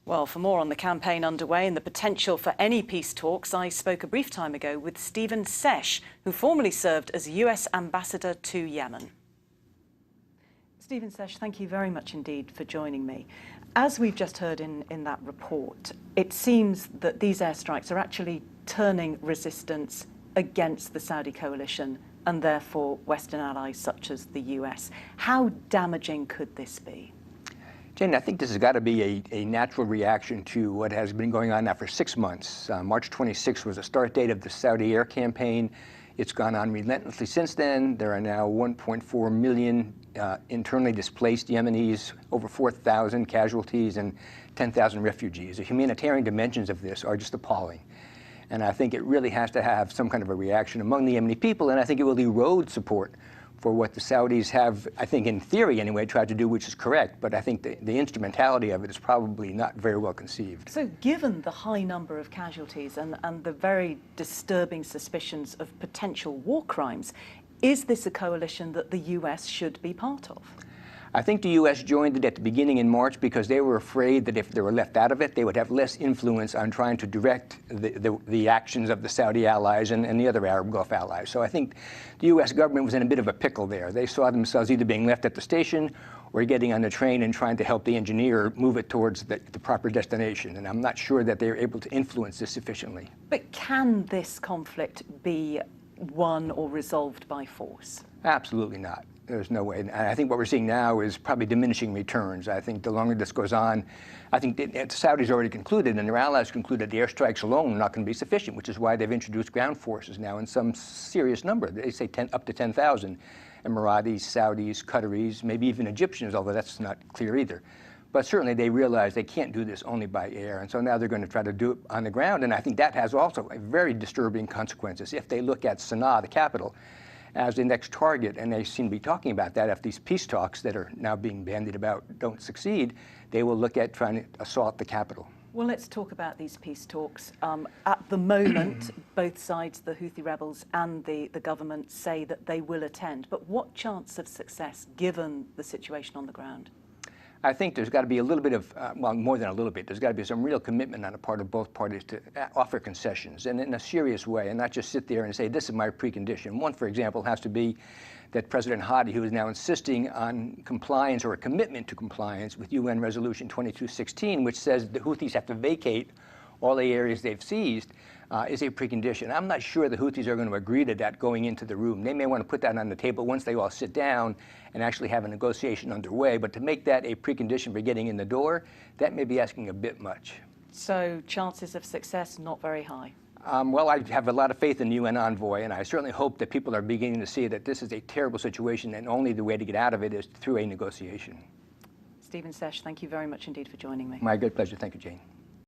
Well, for more on the campaign underway and the potential for any peace talks, I spoke a brief time ago with Seche, who formerly served as US Ambassador to Yemen. Seche, thank you very much indeed for joining me. As we've just heard in that report, it seems that these airstrikes are actually turning resistance against the Saudi coalition and therefore Western allies such as the US. How damaging could this be? Jane, I think this has got to be a natural reaction to what has been going on now for 6 months. March 26 was the start date of the Saudi air campaign. It's gone on relentlessly since then. There are now 1.4 million internally displaced Yemenis, over 4,000 casualties, and 10,000 refugees. The humanitarian dimensions of this are just appalling. And I think it really has to have some kind of a reaction among the Yemeni people, and I think it will erode support for what the Saudis have, I think in theory anyway, tried to do, which is correct, but I think the instrumentality of it is probably not very well conceived. So given the high number of casualties and the very disturbing suspicions of potential war crimes, is this a coalition that the US should be part of? I think the U.S. joined it at the beginning in March because they were afraid that if they were left out of it, they would have less influence on trying to direct the actions of the Saudi allies and the other Arab Gulf allies. So I think the U.S. government was in a bit of a pickle there. They saw themselves either being left at the station or getting on the train and trying to help the engineer move it towards the proper destination. And I'm not sure that they're able to influence this sufficiently. But can this conflict be won or resolved by force? Absolutely not. There's no way. And I think what we're seeing now is probably diminishing returns. I think the longer this goes on, I think the Saudis already concluded and their allies concluded the airstrikes alone are not going to be sufficient, which is why they've introduced ground forces now in some serious number. They say up to 10,000. Emiratis, Saudis, Qataris, maybe even Egyptians, although that's not clear either. But certainly they realize they can't do this only by air. And so now they're going to try to do it on the ground. And I think that has also very disturbing consequences. If they look at Sana'a, the capital, as the next target, and they seem to be talking about that, if these peace talks that are now being bandied about don't succeed, they will look at trying to assault the capital. Well, let's talk about these peace talks. At the moment, both sides, the Houthi rebels and the government, say that they will attend. But what chance of success, given the situation on the ground? I think there's got to be a little bit of, well, more than a little bit, there's got to be some real commitment on the part of both parties to offer concessions, and in a serious way, and not just sit there and say, this is my precondition. One, for example, has to be that President Hadi, who is now insisting on compliance or a commitment to compliance with UN Resolution 2216, which says the Houthis have to vacate all the areas they've seized, is a precondition. I'm not sure the Houthis are going to agree to that going into the room. They may want to put that on the table once they all sit down and actually have a negotiation underway, but to make that a precondition for getting in the door, that may be asking a bit much. So chances of success not very high? Well, I have a lot of faith in the UN envoy, and I certainly hope that people are beginning to see that this is a terrible situation and only the way to get out of it is through a negotiation. Seche, thank you very much indeed for joining me. My great pleasure. Thank you, Jane.